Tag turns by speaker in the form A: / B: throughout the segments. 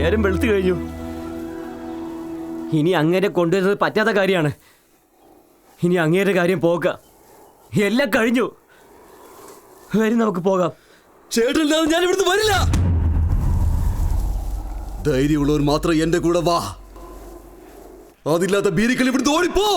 A: നേരം വെളുത്തു കഴിഞ്ഞു. ഇനി അങ്ങനെ കൊണ്ടുവരുന്നത് പറ്റാത്ത കാര്യമാണ്. ഇനി അങ്ങേരുടെ കാര്യം പോക. എല്ലാം കഴിഞ്ഞു. വരും, നമുക്ക് പോകാം.
B: ചേട്ടനില്ലാതെ ഞാൻ ഇവിടുന്ന് വരില്ല. ധൈര്യമുള്ളവർ മാത്രം എന്റെ കൂടെ വാ. അതില്ലാത്ത ബീരിക്കൽ ഇവിടുന്ന് ഓടിപ്പോ.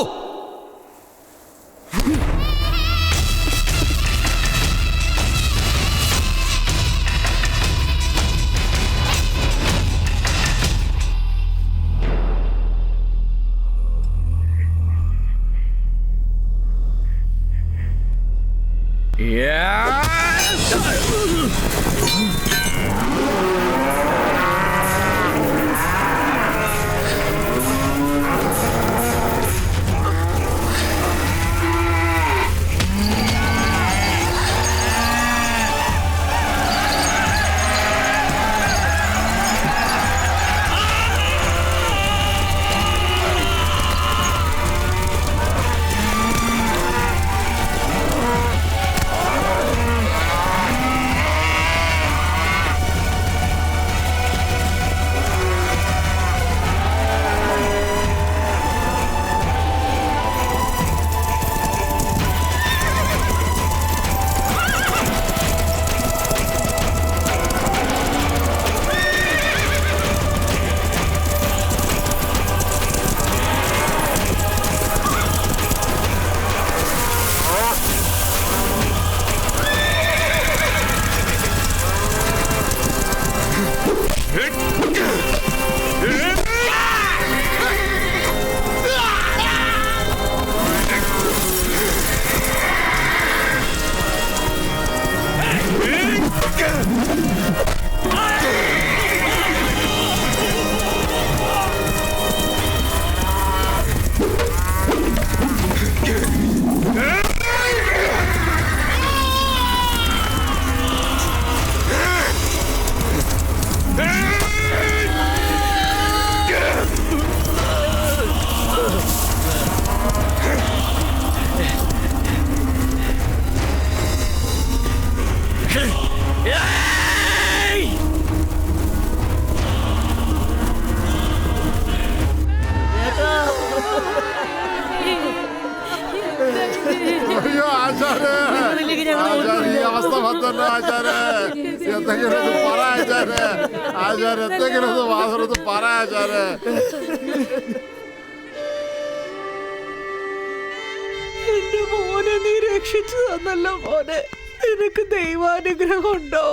C: എന്റെ മോനെ നീ രക്ഷിച്ചു തന്നല്ലോ മോനെ. നിനക്ക് ദൈവാനുഗ്രഹം ഉണ്ടോ?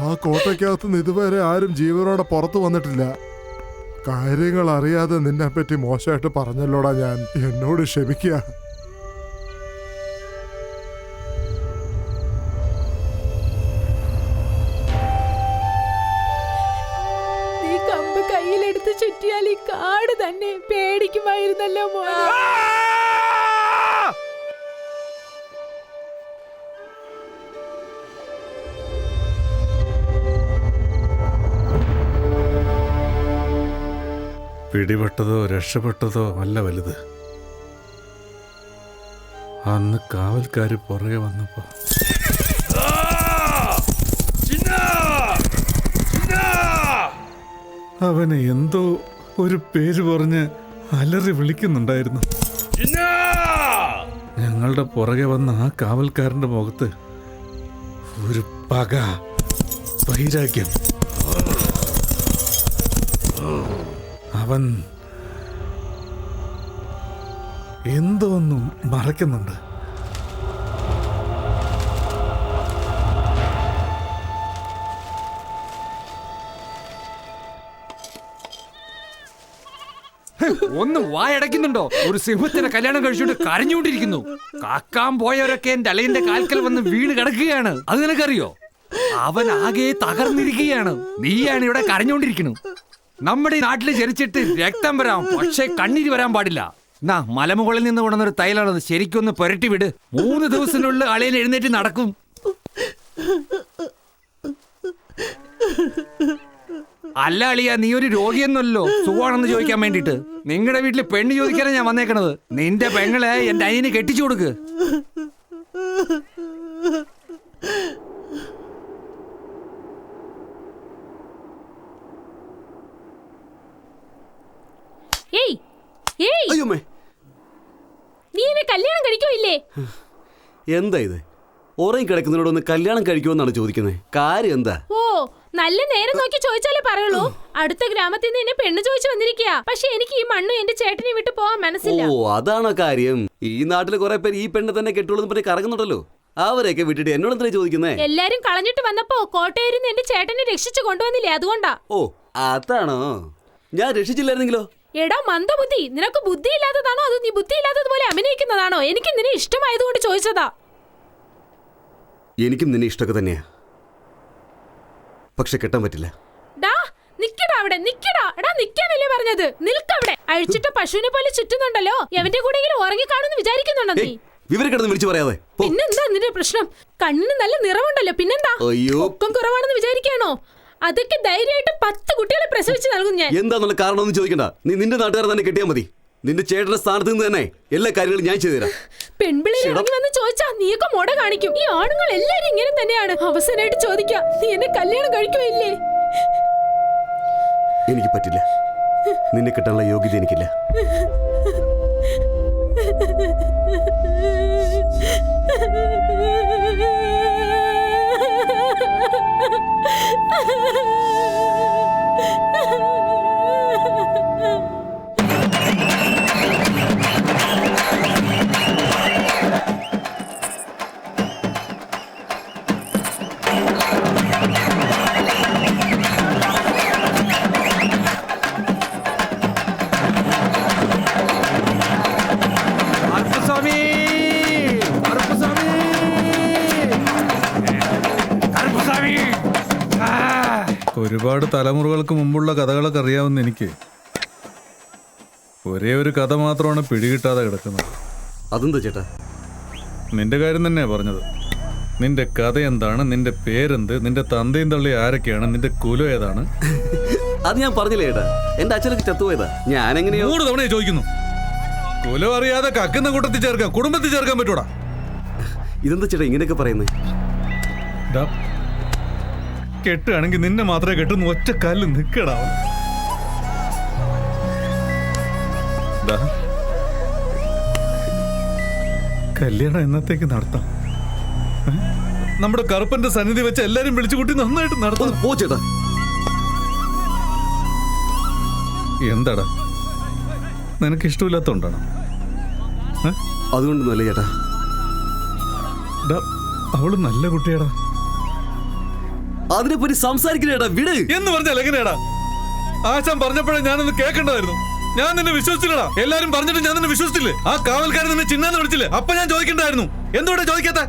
D: ആ കോട്ടയ്ക്കകത്തുനിന്ന് ഇതുവരെ ആരും ജീവനോടെ പുറത്തു വന്നിട്ടില്ല. കാര്യങ്ങൾ അറിയാതെ നിന്നെ പറ്റി മോശമായിട്ട് പറഞ്ഞല്ലോടാ ഞാൻ. എന്നോട് ക്ഷമിക്കുക.
C: നീ കമ്പ് കയ്യിലെടുത്ത് ചുറ്റിയാൽ ഈ കാട് തന്നെ പേടിക്കുമായിരുന്നല്ലോ മോനെ.
E: പിടിപെട്ടതോ രക്ഷപ്പെട്ടതോ അല്ല വലുത്. അന്ന് കാവൽക്കാര് പുറകെ വന്നപ്പോ അവനെ എന്തോ ഒരു പേര് പറഞ്ഞ് അലറി വിളിക്കുന്നുണ്ടായിരുന്നു. ഞങ്ങളുടെ പുറകെ വന്ന ആ കാവൽക്കാരന്റെ മുഖത്ത് ഒരു പക, വൈരാഗ്യം. അവൻ എന്തോന്നും മറയ്ക്കുന്നുണ്ട്.
F: ഒന്ന് വായടയ്ക്കുന്നുണ്ടോ? ഒരു സിംഹത്തിന്റെ കല്യാണം കഴിച്ചുകൊണ്ട് കരഞ്ഞുകൊണ്ടിരിക്കുന്നു. കാക്കാൻ പോയവരൊക്കെ എന്റെ അലയന്റെ കാൽക്കൽ വന്ന് വീണ് കിടക്കുകയാണ്. അത് നിനക്കറിയോ? അവൻ ആകെ തകർന്നിരിക്കുകയാണ്. നീയാണ് ഇവിടെ കരഞ്ഞുകൊണ്ടിരിക്കുന്നു. നമ്മുടെ നാട്ടിൽ ജനിച്ചിട്ട് രക്തം വരാം, പക്ഷെ കണ്ണീര് വരാൻ പാടില്ല. എന്നാ മലമുകളിൽ നിന്ന് കൊണ്ടുവന്നൊരു തൈലാണത്. ശരിക്കൊന്ന് പുരട്ടി വിട്. 3 ദിവസത്തിനുള്ളിൽ അളിയൻ എഴുന്നേറ്റ് നടക്കും. അല്ല അളിയ, നീ ഒരു രോഗിയൊന്നുമല്ലോ, സുഖമാണെന്ന് ചോദിക്കാൻ വേണ്ടിട്ട്. നിങ്ങളുടെ വീട്ടിൽ പെണ്ണ് ചോദിക്കാനാണ് ഞാൻ വന്നേക്കണത്. നിന്റെ പെങ്ങളെ എന്റെ അനിയന് കെട്ടിച്ചു കൊടുക്ക്.
C: ഏയ് ഏയ്
B: അയ്യോമ്മേ,
C: നീ എന്നെ കല്യാണം കഴിക്കോ ഇല്ലേ?
B: എന്താ ഇത്? ഉറങ്ങി കിടക്കുന്നതിനോടൊന്ന് കല്യാണം കഴിക്കുമെന്നാണ് ചോദിക്കുന്നത്. കാര്യം എന്താ?
C: ഓ, നല്ല നേരം നോക്കി ചോദിച്ചാലേ പറയുള്ളൂ. അടുത്ത ഗ്രാമത്തിൽ നിന്ന് എന്നെ പെണ്ണ് ചോദിച്ചു വന്നിരിക്കുക. പക്ഷെ എനിക്ക് ഈ മണ്ണും എന്റെ ചേട്ടനെ വിട്ട് പോകാൻ മനസ്സില്ല.
B: ഓ, അതാണോ കാര്യം? ഈ നാട്ടില് കുറെ പേര് ഈ പെണ്ണ് തന്നെ കെട്ടുള്ളൂ പറഞ്ഞ് കറങ്ങുന്നുണ്ടല്ലോ. അവരെയൊക്കെ വിട്ടിട്ട് എന്നോട് എന്തിനാ ചോദിക്കുന്നേ?
C: എല്ലാരും കളഞ്ഞിട്ട് വന്നപ്പോ കോട്ടയൂരിൽ നിന്ന് എന്റെ ചേട്ടനെ രക്ഷിച്ചു കൊണ്ടുവന്നില്ലേ, അതുകൊണ്ടാ.
B: ഓ, അതാണോ? ഞാൻ രക്ഷിച്ചില്ലായിരുന്നെങ്കിലോ?
C: എടാ മന്ദബുദ്ധി, നിനക്ക് ബുദ്ധി ഇല്ലാത്തതാണോ അതോ നീ ബുദ്ധി ഇല്ലാത്തതുപോലെ അഭിനയിക്കുന്നതാണോ? എനിക്ക് നിന്നെ ഇഷ്ടമായതുകൊണ്ട് ചോദിച്ചതാ.
B: എനിക്കും നിന്നെ ഇഷ്ടമൊക്കെ തന്നെയാ, പക്ഷെ കെട്ടാൻ പറ്റില്ല.
C: ഡാ നിക്കടാ അവിടെ, നിക്കടാ. എടാ നിക്കാനല്ലേ പറഞ്ഞത്? നിൽക്കവിടെ. അഴിച്ചിട്ട പശുവിനെ പോലെ ചുറ്റുന്നുണ്ടല്ലോ. എവന്റെ കൂടെയെങ്കിലും ഉറങ്ങി കാണുമെന്ന് വിചാരിക്കുന്നുണ്ടോ നീ?
B: വിവരം കിടന്ന് വിളിച്ചു പറയാതെ.
C: പിന്നെന്താ നിന്റെ പ്രശ്നം? കണ്ണിന് നല്ല നിറവുണ്ടല്ലോ, പിന്നെന്താ?
B: അയ്യോ,
C: പൊക്കം കുറവാണെന്ന് വിചാരിക്കാണോ? അതൊക്കെ ധൈര്യമായിട്ട് 10 കുട്ടികളെ പ്രസവിച്ച് നൽകും ഞാൻ.
B: എന്താന്നുള്ള കാരണമൊന്നും ചോദിക്കണ്ട. നീ നിന്റെ നാട്ടുകാരെ തന്നെ കെട്ടിയാൽ മതി. നിന്റെ ചേട്ടന്റെ സ്ഥാനത്ത് നിന്ന് തന്നെ എല്ലാ കാര്യങ്ങളും ഞാൻ ചെയ്തുതരാം.
C: പെൺപിള്ളേർ ഇറങ്ങി വന്ന് ചോദിച്ചാ നീയൊക്കെ മുട കാണിക്കും. ഈ ആണുങ്ങൾ എല്ലാരും ഇങ്ങനെ തന്നെയാണ്. അവസാനമായിട്ട് ചോദിക്കാം, നീ എന്നെ കല്യാണം കഴിക്കുമില്ലേ?
B: എനിക്ക് പറ്റില്ല. നിന്നെ കിട്ടാനുള്ള യോഗ്യത എനിക്കില്ല.
E: ഒരുപാട് തലമുറകൾക്ക് മുമ്പുള്ള കഥകളൊക്കെ അറിയാവുന്ന എനിക്ക് ഒരേ ഒരു കഥ മാത്രമാണ് പിടികിട്ടാതെ കിടക്കുന്നത്.
B: അതെന്താ ചേട്ടാ?
E: നിന്റെ കാര്യം തന്നെയാ പറഞ്ഞത്. നിന്റെ കഥ എന്താണ്, നിന്റെ പേരെന്ത്, നിന്റെ തന്തയും തള്ളി ആരൊക്കെയാണ്, നിന്റെ കുലം ഏതാണ്?
B: അത് ഞാൻ പറഞ്ഞില്ലേ ചേട്ടാ, എന്റെ അച്ഛനൊക്കെ ചത്തുപോയതാ. ഞാൻ എങ്ങനെയോ
E: 3 തവണ ചോദിക്കുന്നു. കുലം അറിയാതെ കക്കുന്ന കൂട്ടത്തിൽ ചേർക്കാൻ, കുടുംബത്തിൽ ചേർക്കാൻ പറ്റൂടാ?
B: ഇതെന്താ ചേട്ടാ ഇങ്ങനെയൊക്കെ പറയുന്നത്?
E: കെട്ടുകയാണെങ്കിൽ നിന്നെ മാത്രമേ കെട്ടുന്നു. ഒറ്റ കല്ല് നിൽക്കടാ. കല്യാണം എന്നത്തേക്ക് നടത്താം? നമ്മുടെ കറുപ്പന്റെ സന്നിധി വെച്ച് എല്ലാരും വിളിച്ചു കൂട്ടി നന്നായിട്ട് നടത്താം.
B: പോ ചേട്ടാ.
E: എന്താടാ, നിനക്ക് ഇഷ്ടമില്ലാത്തോണ്ടാണോ?
B: അതുകൊണ്ടൊന്നുമല്ല ചേട്ടാ.
E: അവള് നല്ല കുട്ടിയാടാ.
B: അതിനെപ്പറ്റി സംസാരിക്കണേടാ, വിട്
E: എന്ന് പറഞ്ഞാൽ എങ്ങനെയാടാ? ആശാൻ പറഞ്ഞപ്പോഴേ ഞാനൊന്ന് കേൾക്കണ്ടായിരുന്നു. ഞാൻ നിന്നെ വിശ്വസിച്ചില്ലടാ. എല്ലാരും പറഞ്ഞിട്ട് ഞാൻ നിന്നെ വിശ്വസിച്ചില്ലേ? ആ കാവൽക്കാരൻ നിന്നെ ചിന്നാന്ന് വിളിച്ചില്ലേ? അപ്പൊ ഞാൻ ചോദിക്കണ്ടായിരുന്നു. എന്തുകൊണ്ടാ ചോദിക്കാത്ത?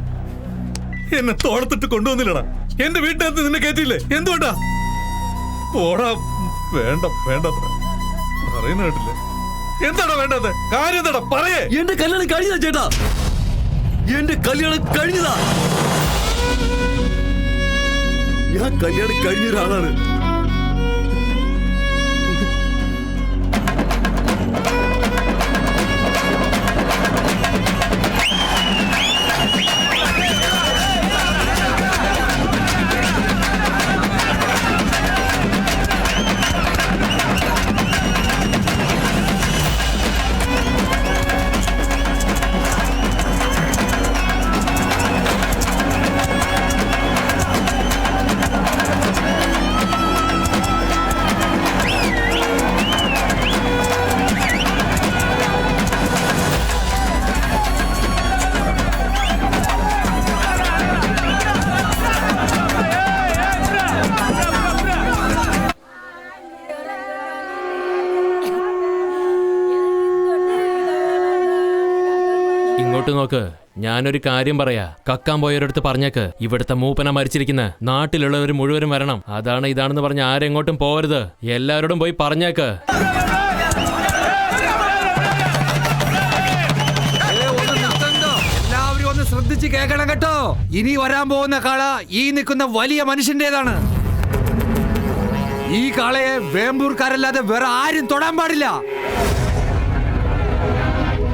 E: എന്നെ തോളത്തിട്ട് കൊണ്ടുവന്നില്ലടാ. എന്റെ വീട്ടിനകത്ത് നിന്നെ കയറ്റിയില്ലേ? എന്തുകൊണ്ടാ? പോടാ. വേണ്ട, വേണ്ടത്ര പറയുന്ന കേട്ടില്ലേ? എന്താടാ വേണ്ടത്? കാര്യം എന്താടാ? പറയേ.
B: എന്റെ കല്യാണം കഴിഞ്ഞതാ ചേട്ടാ. എന്റെ കല്യാണം കഴിഞ്ഞതാ. ഞാൻ കല്യാണം കഴിഞ്ഞ ഒരാളാണ്.
G: ഇങ്ങോട്ട് നോക്ക്, ഞാനൊരു കാര്യം പറയാ. കക്കാൻ പോയവരടുത്ത് പറഞ്ഞേക്ക്, ഇവിടുത്തെ മൂപ്പന മരിച്ചിരിക്കുന്ന നാട്ടിലുള്ളവർ മുഴുവനും വരണം. അതാണ് ഇതാണെന്ന് പറഞ്ഞ് ആരെങ്ങോട്ടും പോവരുത്. എല്ലാവരോടും പോയി പറഞ്ഞേക്ക്.
F: എല്ലാവരും ഒന്ന് ശ്രദ്ധിച്ച് കേൾക്കണം കേട്ടോ. ഇനി വരാൻ പോകുന്ന കാള ഈ നിൽക്കുന്ന വലിയ മനുഷ്യന്റേതാണ്. ഈ കാളയെ വേമ്പൂർക്കാരല്ലാതെ വേറെ ആരും തൊടാൻ പാടില്ല.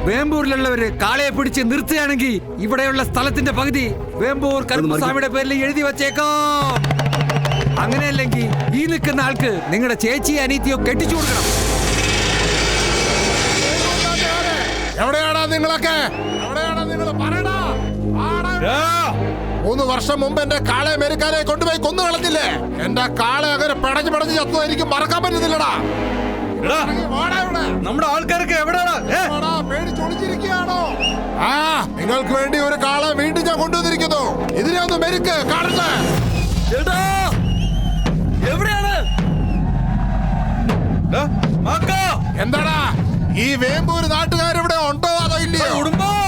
F: വേമ്പൂരിലുള്ളവര് കാളയെ പിടിച്ച് നിർത്തുകയാണെങ്കിൽ ഇവിടെയുള്ള സ്ഥലത്തിന്റെ പകുതി വേമ്പൂർ കരുപ്പസ്വാമിയുടെ പേരിൽ എഴുതി വച്ചേക്കോ. അങ്ങനെയല്ലെങ്കിൽ ഈ നിൽക്കുന്ന ആൾക്ക് നിങ്ങളുടെ ചേച്ചിയോ അനീത്തിയോ കെട്ടിച്ചു കൊടുക്കണം.
D: എവിടെയാടാ നിങ്ങളൊക്കെ? എവിടെയാടാ നിങ്ങൾ? പറയടാ. ആടാ. 3 വർഷം മുമ്പ് എന്റെ കാളെ മെരുക്കാനെ കൊണ്ടുപോയി കൊന്നു കളഞ്ഞില്ലേ? എന്റെ കാളെ അങ്ങനെ പടഞ്ഞു പടഞ്ഞ് ചത്തു എനിക്ക് മറക്കാൻ പറ്റുന്നില്ലടാ.
E: നമ്മുടെ ആൾക്കാരൊക്കെ എവിടെയാണ്?
D: പേടിച്ചൊളിച്ചിരിക്കുകയാണോ? ആ, നിങ്ങൾക്ക് വേണ്ടി ഒരു കാളെ വീണ്ടും ഞാൻ കൊണ്ടുവന്നിരിക്കുന്നു. ഇതിനെ ഒന്ന് മെരുക്ക് കാണുന്നത്.
B: ചേട്ടാ എവിടെയാണ്?
D: എന്താടാ ഈ വേമ്പൂര് നാട്ടുകാരിവിടെ ഉണ്ടോ അതോ ഇല്ലയോ?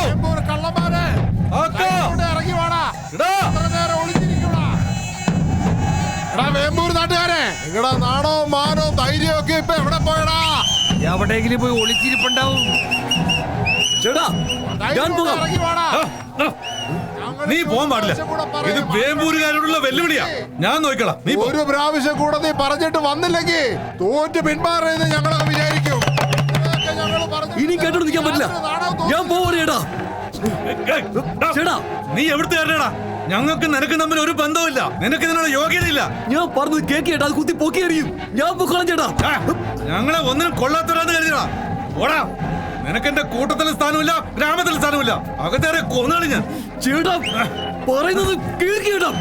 D: വേമ്പൂർ കള്ളന്മാരെ ഇറങ്ങി വാടാ. എത്ര നേരം ഒളിച്ചിരിക്കൂടാ? എടാ വേമ്പൂർ നാട്ടുകാരെ, നിങ്ങളുടെ നാണവും മാനവും ധൈര്യവും ഒക്കെ ഇപ്പൊ എവിടെ പോയടാ?
F: എവിടെയെങ്കിലും പോയി ഒളിച്ചിരിപ്പുണ്ടാവും.
B: ചേട്ടാ ഞാൻ പോകാം.
D: ഇറങ്ങി വാടാ.
E: നീ പോകാൻ പാടില്ല. ഇത് വേമ്പൂരുകാരോടുള്ള വെല്ലുവിളിയാ. ഞാൻ നോക്കണം. നീ
D: ഒരു പ്രാവശ്യം കൂടെ നീ പറഞ്ഞിട്ട് വന്നില്ലെങ്കിൽ തോറ്റ് പിന്മാറിയെന്ന് ഞങ്ങളൊക്കെ വിചാരിക്കും.
B: ഇനി കേട്ടോണ്ട് നിൽക്കാൻ പറ്റില്ല. ഞാൻ പോവാ ചേട്ടാ. ചേട്ടാ
E: നീ എവിടുത്തെ കാരണടാ? ഞങ്ങൾക്ക് നിനക്ക് തമ്മിൽ ഒരു ബന്ധവുമില്ല. നിനക്ക് ഇതിനുള്ള യോഗ്യതയില്ല.
B: ഞാൻ പറഞ്ഞത് കേക്ക് ചേട്ടാ. അത് കുത്തി പൊക്കി എറിയും. ഞാൻ പൊക്കോളാം ചേട്ടാ.
E: ഞങ്ങളെ ഒന്നിനും കൊള്ളാത്തവരാന്ന് കരുതിയടാ. ഓടാ. നിനക്ക് എന്റെ കൂട്ടത്തിലും സ്ഥാനമില്ല, ഗ്രാമത്തിലും സ്ഥാനമില്ല. അകത്തേറെ കൊന്നാളി ഞാൻ.
B: ചേട്ടാ പറയുന്നത് കേക്ക് ചേട്ടാ.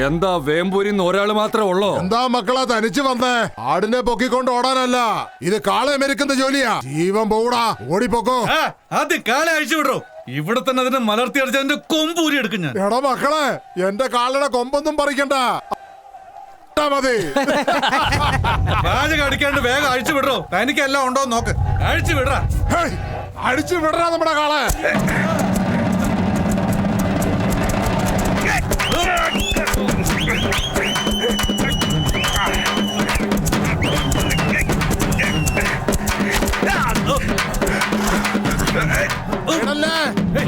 F: എന്താ വേമ്പൂരിന്ന് ഒരാൾ മാത്രമേ ഉള്ളോ?
D: എന്താ മക്കളെ തനിച്ച് വന്നേ? ആടിനെ പൊക്കിക്കൊണ്ട് ഓടാനല്ല, ഇത് കാളെ മെരുക്കുന്ന ജോലിയാ. ജീവൻ പോകൂടാ, ഓടിപ്പോക്കോ.
E: ആദ്യം കാളെ അഴിച്ചു വിടോ. ഇവിടെ തന്നെ അതിനെ മലർത്തി അടിച്ച അതിന്റെ കൊമ്പൂരി എടുക്കും ഞാൻ.
D: എടാ മക്കളെ, എന്റെ കാളയുടെ കൊമ്പൊന്നും പറിക്കണ്ട, മതി.
E: പാചകം അടിക്കാണ്ട് വേഗം അഴിച്ചു വിടറോ. തനിക്കെല്ലാം ഉണ്ടോ നോക്ക്. അഴിച്ചു വിടറാ.
D: അഴിച്ചു വിടറാ നമ്മുടെ കാളെ.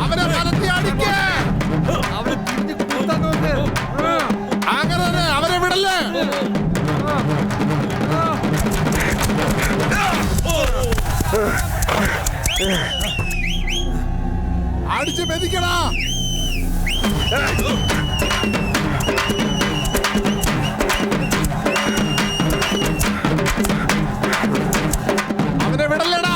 D: അവനെ വലത്തി അടിക്കേ. അങ്ങനെ തന്നെ അവനെ വിടല്ലേ. അടിച്ച് മെതിക്കടാ. അവനെ വിടല്ലേടാ.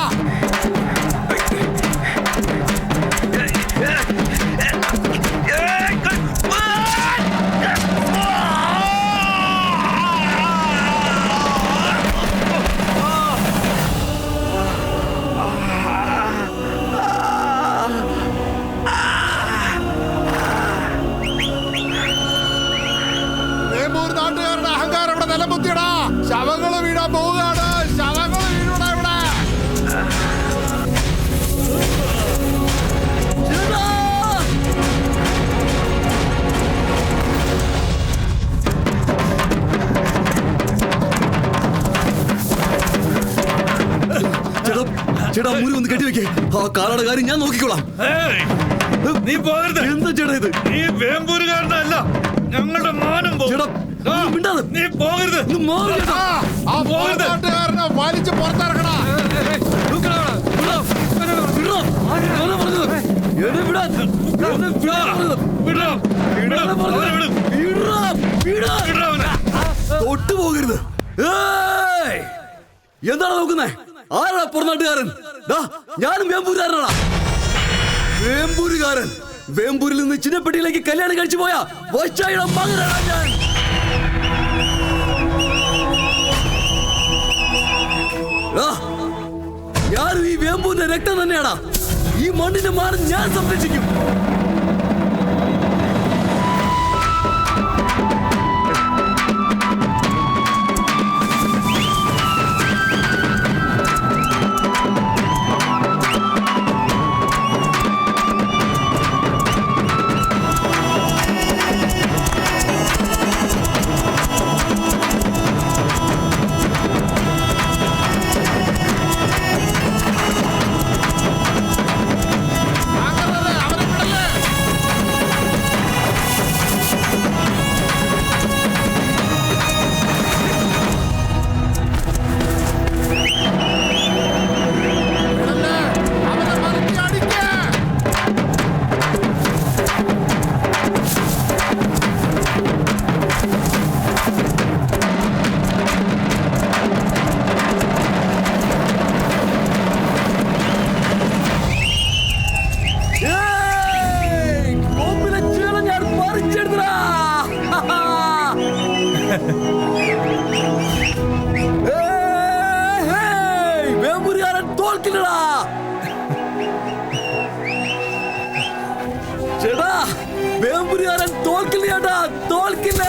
D: നാട്ടുകാരുടെ അഹങ്കാരം ഇവിടെ നിലമുത്തിയടാ. ശവങ്ങള് വീഴാൻ പോവുകയാണ്. ശവങ്ങള് വീഴൂടാ ഇവിടെ.
B: ചേട്ടാ മുറി ഒന്ന് കെട്ടിവെക്കേ. ആ കാലയുടെ കാര്യം ഞാൻ നോക്കിക്കോളാം.
E: നീ പോകരുത്.
B: എന്താ ചേട്ടാ ഇത്?
E: നീ വേമ്പൂരുകാരനല്ല. ഞങ്ങളുടെ മാനം പോകും. നീ പോകരുത്.
D: നാട്ടുകാരനെ വലിച്ച് പുറത്തിറക്കണ.
B: തൊട്ടു പോകരുത്. എന്താണ് നോക്കുന്നേ? ആരാ പുറനാട്ടുകാരൻ? ഞാനും വേമ്പൂരുകാരനാണ്. വേമ്പൂരുകാരൻ. വേമ്പൂരിൽ നിന്ന് ചിന്നപ്പെട്ടിയിലേക്ക് കല്യാണം കഴിച്ചു പോയ വൈശാഖിയുടെ മകനാണ് ഞാൻ. ഞാനും ഈ വേമ്പൂരിന്റെ രക്തം തന്നെയാടാ. ഈ മണ്ണിന്റെ മാനം ഞാൻ സംരക്ഷിക്കും.
D: അവനെ വിടല്ലേ.
B: വേമ്പൂരുകാരൻ തോൽക്കില്ലടാ. ചേട്ടാ വേമ്പൂരുകാരൻ തോൽക്കില്ല ചേട്ടാ, തോൽക്കില്ല.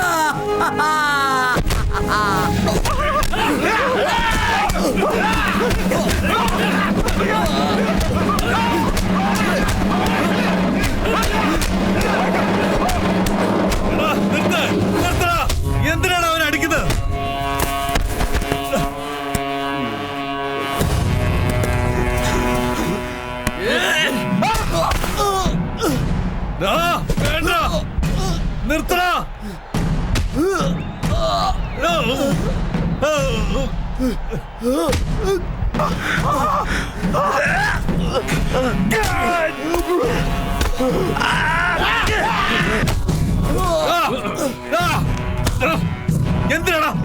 E: എന്തിനാണ് അവൻ അടിക്കുന്നത്? വേണ്ട, നിർത്തടാ.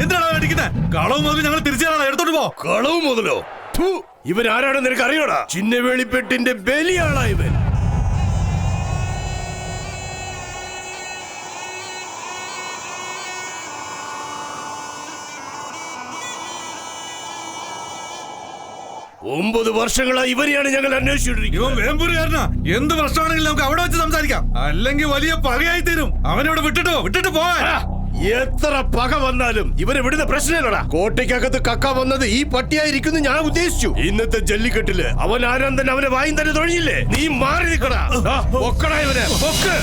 E: എന്തിനാണ് അടിക്കുന്നത്? കളവ് മുതൽ ഞങ്ങൾ തിരിച്ചാണ് എടുത്തോട്ട് പോ.
H: കളവ് മുതലോ? ഇവൻ ആരാണെന്ന് നിനക്ക് അറിയോടാ? ചിന്നവേളിപ്പെട്ടിന്റെ ബലിയാളാ ഇവൻ. ഒമ്പത് വർഷങ്ങളായി ഇവരെയാണ് ഞങ്ങൾ അന്വേഷിച്ചിരിക്കുന്നത്.
E: ഇവൻ വേമ്പൂരുകാരനാ. എന്ത് പ്രശ്നമാണെങ്കിലും നമുക്ക് അവിടെ വെച്ച് സംസാരിക്കാം, അല്ലെങ്കിൽ വലിയ പകയായി തീരും. അവനോട് വിട്ടിട്ട് പോവാൻ.
H: എത്ര പക വന്നാലും ഇവരെ വിടുന്ന പ്രശ്നമില്ലടാ. കോട്ടയ്ക്കകത്ത് കക്ക വന്നത് ഈ പട്ടിയായിരിക്കുന്നു ഞാൻ ഉദ്ദേശിച്ചു. ഇന്നത്തെ ജല്ലിക്കെട്ടില് അവൻ ആരാൻ തന്നെ അവനെ വായും തന്നെ തൊഴിഞ്ഞില്ലേ? നീ മാറി നിൽക്കടാ. പൊക്കടാ ഇവനെ, പൊക്ക്.